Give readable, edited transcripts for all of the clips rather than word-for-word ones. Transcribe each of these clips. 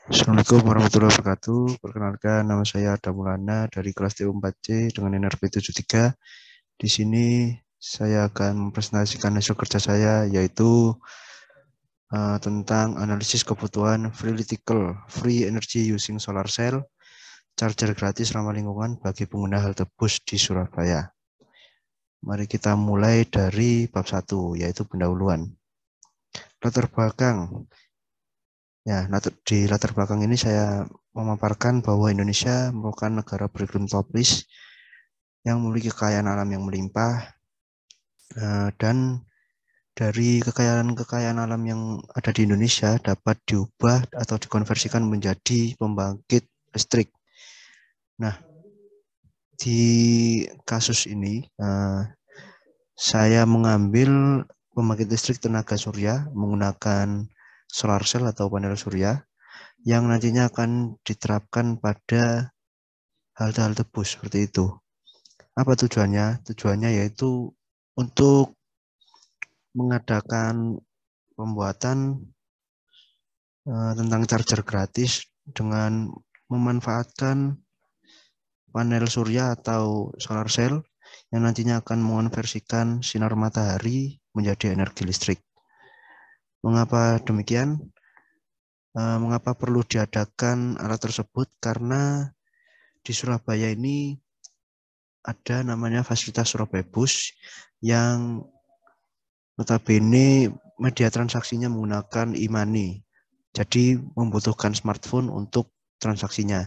Assalamualaikum warahmatullahi wabarakatuh. Perkenalkan, nama saya Adam Maulana dari kelas TU4C dengan NRP 73. Di sini saya akan mempresentasikan hasil kerja saya, yaitu tentang analisis kebutuhan free energy using solar cell, charger gratis ramah lingkungan bagi pengguna halte bus di Surabaya. Mari kita mulai dari bab 1, yaitu pendahuluan. Latar belakang. Ya, di latar belakang ini saya memaparkan bahwa Indonesia merupakan negara beriklim tropis yang memiliki kekayaan alam yang melimpah, dan dari kekayaan alam yang ada di Indonesia dapat diubah atau dikonversikan menjadi pembangkit listrik. Nah, di kasus ini saya mengambil pembangkit listrik tenaga surya menggunakan solar cell atau panel surya yang nantinya akan diterapkan pada halte-halte bus seperti itu. Apa tujuannya? Tujuannya yaitu untuk mengadakan pembuatan tentang charger gratis dengan memanfaatkan panel surya atau solar cell yang nantinya akan mengonversikan sinar matahari menjadi energi listrik. Mengapa demikian? Mengapa perlu diadakan alat tersebut? Karena di Surabaya ini ada namanya fasilitas Surabaya Bus yang notabene media transaksinya menggunakan e-money. Jadi membutuhkan smartphone untuk transaksinya.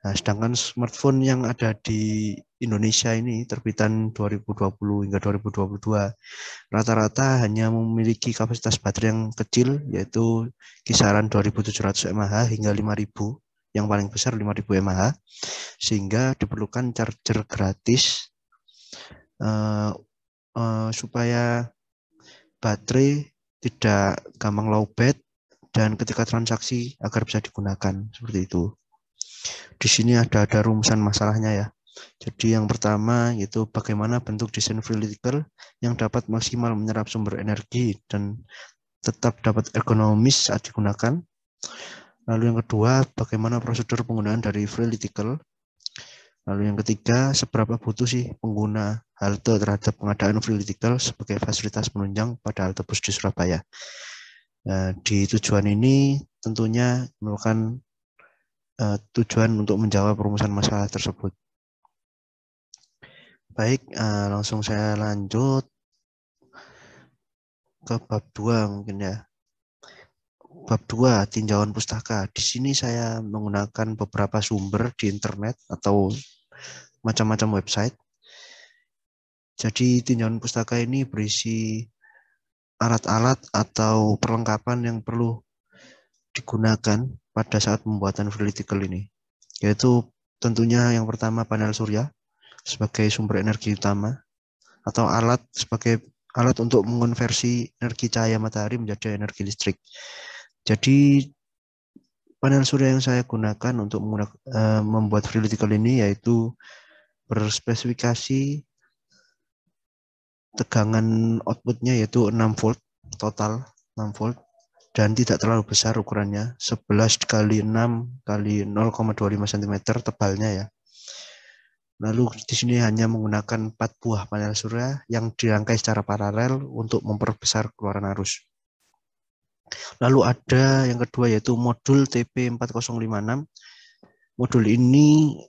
Nah, sedangkan smartphone yang ada di Indonesia ini terbitan 2020 hingga 2022 rata-rata hanya memiliki kapasitas baterai yang kecil, yaitu kisaran 2.700 mAh hingga 5.000, yang paling besar 5.000 mAh, sehingga diperlukan charger gratis supaya baterai tidak gampang lowbat dan ketika transaksi agar bisa digunakan seperti itu. Di sini ada rumusan masalahnya ya. Jadi yang pertama yaitu bagaimana bentuk desain free radical yang dapat maksimal menyerap sumber energi dan tetap dapat ergonomis saat digunakan. Lalu yang kedua, bagaimana prosedur penggunaan dari free radical. Lalu yang ketiga, seberapa butuh sih pengguna halte terhadap pengadaan free radical sebagai fasilitas penunjang pada halte bus di Surabaya. Nah, di tujuan ini tentunya merupakan tujuan untuk menjawab rumusan masalah tersebut. Baik, langsung saya lanjut ke bab 2 mungkin ya. Bab 2, tinjauan pustaka. Di sini saya menggunakan beberapa sumber di internet atau macam-macam website. Jadi tinjauan pustaka ini berisi alat-alat atau perlengkapan yang perlu digunakan pada saat pembuatan free radical ini. Yaitu tentunya yang pertama panel surya sebagai sumber energi utama atau alat sebagai alat untuk mengonversi energi cahaya matahari menjadi energi listrik. Jadi panel surya yang saya gunakan untuk membuat free radical ini yaitu berspesifikasi tegangan outputnya yaitu 6 volt total 6 volt dan tidak terlalu besar ukurannya 11 kali 6 kali 0,25 cm tebalnya ya. Lalu di sini hanya menggunakan 4 buah panel surya yang dirangkai secara paralel untuk memperbesar keluaran arus. Lalu ada yang kedua yaitu modul TP4056. Modul ini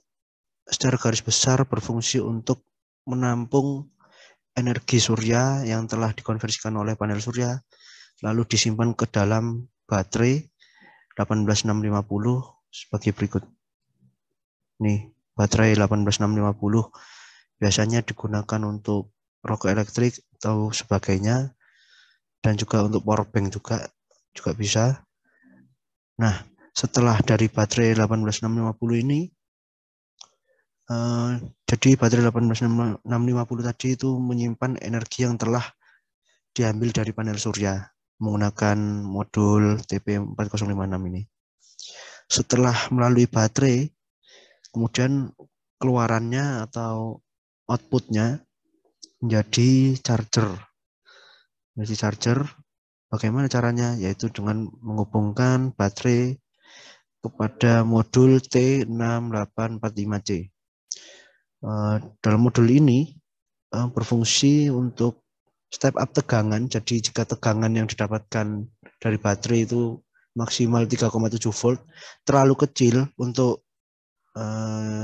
secara garis besar berfungsi untuk menampung energi surya yang telah dikonversikan oleh panel surya lalu disimpan ke dalam baterai 18650 sebagai berikut. Nih, baterai 18650 biasanya digunakan untuk rokok elektrik atau sebagainya dan juga untuk power bank juga bisa. Nah, setelah dari baterai 18650 ini jadi baterai 18650 tadi itu menyimpan energi yang telah diambil dari panel surya menggunakan modul TP4056 ini. Setelah melalui baterai, kemudian keluarannya atau outputnya menjadi charger. Menjadi charger, bagaimana caranya? Yaitu dengan menghubungkan baterai kepada modul T6845C. Dalam modul ini berfungsi untuk step up tegangan. Jadi jika tegangan yang didapatkan dari baterai itu maksimal 3,7 volt, terlalu kecil untuk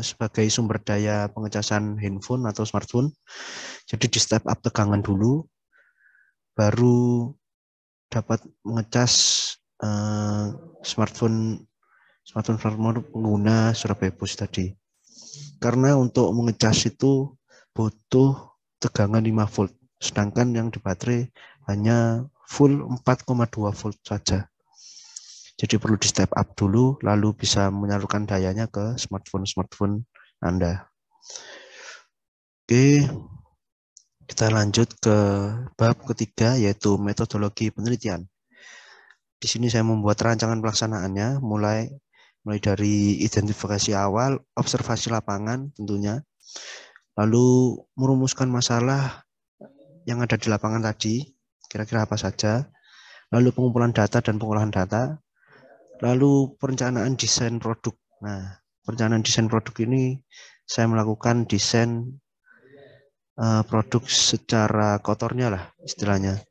sebagai sumber daya pengecasan handphone atau smartphone. Jadi di step up tegangan dulu, baru dapat mengecas smartphone pengguna Surabaya Bus tadi. Karena untuk mengecas itu butuh tegangan 5 volt, sedangkan yang di baterai hanya full 4,2 volt saja. Jadi perlu di step up dulu, lalu bisa menyalurkan dayanya ke smartphone Anda. Oke, kita lanjut ke bab ketiga, yaitu metodologi penelitian. Di sini saya membuat rancangan pelaksanaannya, mulai dari identifikasi awal, observasi lapangan tentunya, lalu merumuskan masalah yang ada di lapangan tadi, kira-kira apa saja, lalu pengumpulan data dan pengolahan data, lalu perencanaan desain produk. Nah, perencanaan desain produk ini saya melakukan desain produk secara kotornya lah istilahnya.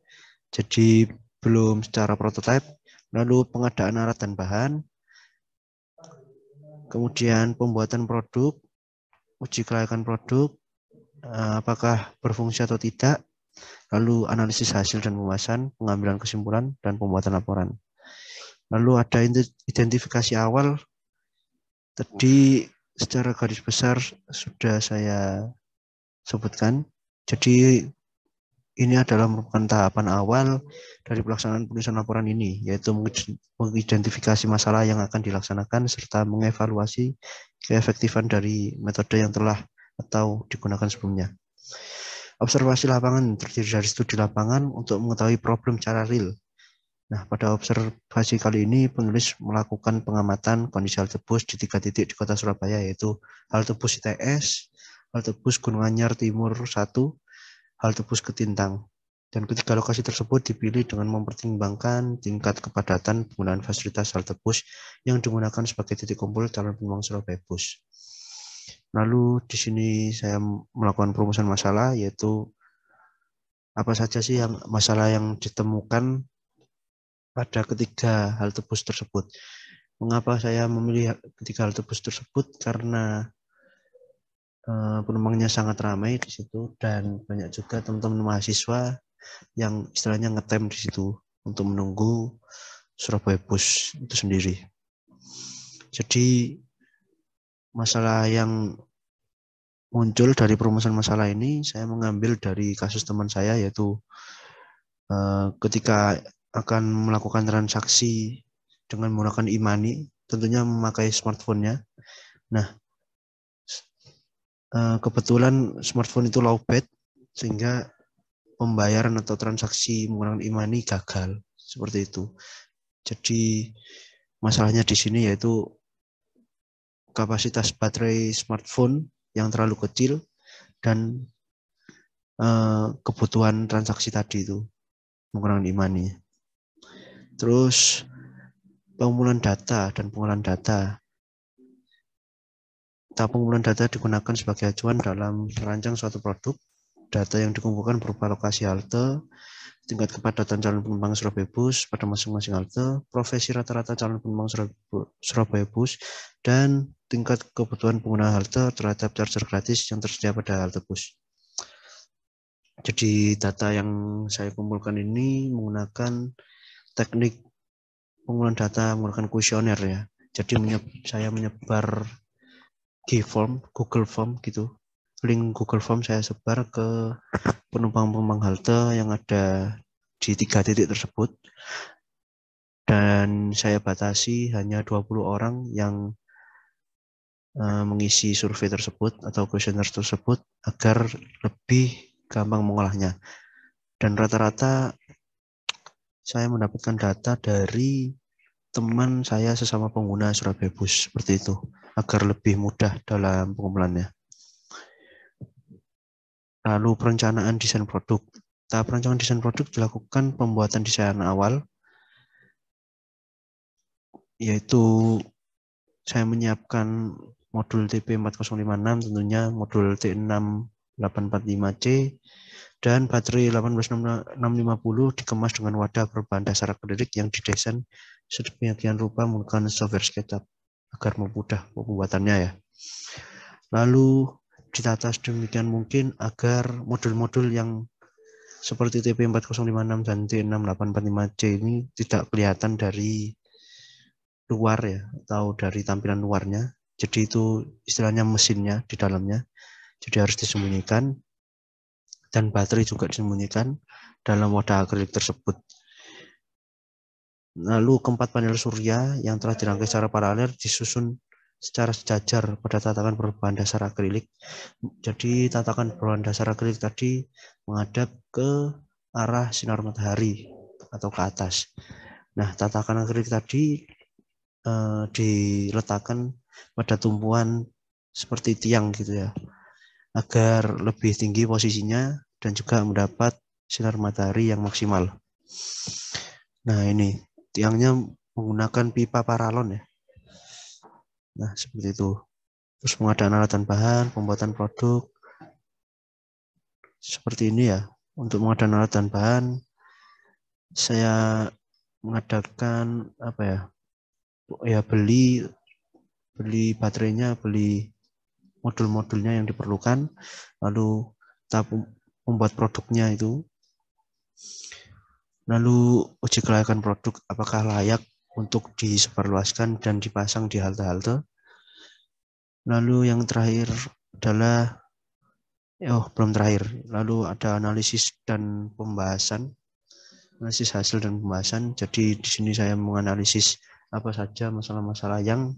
Jadi belum secara prototipe, lalu pengadaan alat dan bahan, kemudian pembuatan produk, uji kelayakan produk, apakah berfungsi atau tidak, lalu analisis hasil dan pembahasan, pengambilan kesimpulan, dan pembuatan laporan. Lalu ada identifikasi awal, tadi secara garis besar sudah saya sebutkan. Jadi ini adalah merupakan tahapan awal dari pelaksanaan penulisan laporan ini, yaitu mengidentifikasi masalah yang akan dilaksanakan serta mengevaluasi keefektifan dari metode yang telah atau digunakan sebelumnya. Observasi lapangan terdiri dari studi lapangan untuk mengetahui problem secara real. Nah, pada observasi kali ini penulis melakukan pengamatan kondisi halte bus di 3 titik di kota Surabaya, yaitu halte bus ITS, halte bus Gunung Anyar Timur 1, halte bus Ketintang. Dan ketiga lokasi tersebut dipilih dengan mempertimbangkan tingkat kepadatan penggunaan fasilitas halte bus yang digunakan sebagai titik kumpul calon penumpang Surabaya Bus. Lalu di sini saya melakukan perumusan masalah, yaitu apa saja sih masalah yang ditemukan pada ketiga halte bus tersebut. Mengapa saya memilih ketiga halte bus tersebut? Karena penumpangnya sangat ramai di situ dan banyak juga teman-teman mahasiswa yang istilahnya ngetem di situ untuk menunggu Surabaya Bus itu sendiri. Jadi masalah yang muncul dari perumusan masalah ini saya mengambil dari kasus teman saya, yaitu ketika akan melakukan transaksi dengan menggunakan e-money, tentunya memakai smartphone-nya. Nah, kebetulan smartphone itu lowbat, sehingga pembayaran atau transaksi menggunakan e-money gagal, seperti itu. Jadi masalahnya di sini yaitu kapasitas baterai smartphone yang terlalu kecil dan kebutuhan transaksi tadi itu menggunakan e-money. Terus pengumpulan data dan pengolahan data. Tahap pengumpulan data digunakan sebagai acuan dalam merancang suatu produk. Data yang dikumpulkan berupa lokasi halte, tingkat kepadatan calon penumpang Surabaya Bus pada masing-masing halte, profesi rata-rata calon penumpang Surabaya Bus, dan tingkat kebutuhan pengguna halte terhadap charger gratis yang tersedia pada halte bus. Jadi data yang saya kumpulkan ini menggunakan teknik pengumpulan data menggunakan kuesioner ya. Jadi saya menyebar Google Form gitu. Link Google Form saya sebar ke penumpang-penumpang halte yang ada di 3 titik tersebut. Dan saya batasi hanya 20 orang yang mengisi survei tersebut atau kuesioner tersebut agar lebih gampang mengolahnya. Dan rata-rata saya mendapatkan data dari teman saya sesama pengguna Surabaya Bus, seperti itu, agar lebih mudah dalam pengumpulannya. Lalu perencanaan desain produk. Tahap perencanaan desain produk dilakukan pembuatan desain awal, yaitu saya menyiapkan modul TP4056, tentunya modul T6845C, dan baterai 18650 dikemas dengan wadah berbahan dasar akrilik yang didesain sedemikian rupa menggunakan software SketchUp agar mempermudah pembuatannya ya. Lalu ditata sedemikian mungkin agar modul-modul yang seperti TP4056 dan T6845C ini tidak kelihatan dari luar ya, atau dari tampilan luarnya. Jadi itu istilahnya mesinnya di dalamnya. Jadi harus disembunyikan, dan baterai juga disembunyikan dalam wadah akrilik tersebut. Lalu keempat panel surya yang telah dirangkai secara paralel disusun secara sejajar pada tatakan berbahan dasar akrilik. Jadi tatakan berbahan dasar akrilik tadi menghadap ke arah sinar matahari atau ke atas. Nah, tatakan akrilik tadi diletakkan pada tumpuan seperti tiang gitu ya, agar lebih tinggi posisinya dan juga mendapat sinar matahari yang maksimal. Nah, ini tiangnya menggunakan pipa paralon ya. Nah, seperti itu. Terus pengadaan alat dan bahan, pembuatan produk seperti ini ya. Untuk pengadaan alat dan bahan, saya mengadakan apa ya? Ya beli baterainya, beli modul-modulnya yang diperlukan, lalu tahap membuat produknya itu, lalu uji kelayakan produk apakah layak untuk disebarluaskan dan dipasang di halte-halte. Lalu yang terakhir adalah belum terakhir. Lalu ada analisis dan pembahasan, analisis hasil dan pembahasan. Jadi di sini saya menganalisis apa saja masalah-masalah yang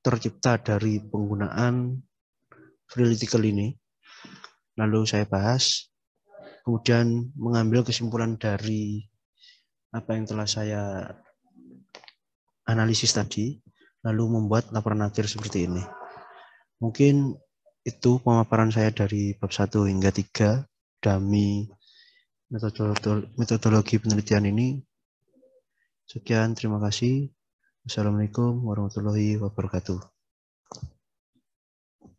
tercipta dari penggunaan Freeletical ini. Lalu saya bahas, kemudian mengambil kesimpulan dari apa yang telah saya analisis tadi, lalu membuat laporan akhir seperti ini. Mungkin itu pemaparan saya dari bab 1 hingga 3, dummy metodologi penelitian ini. Sekian, terima kasih. Wassalamualaikum warahmatullahi wabarakatuh.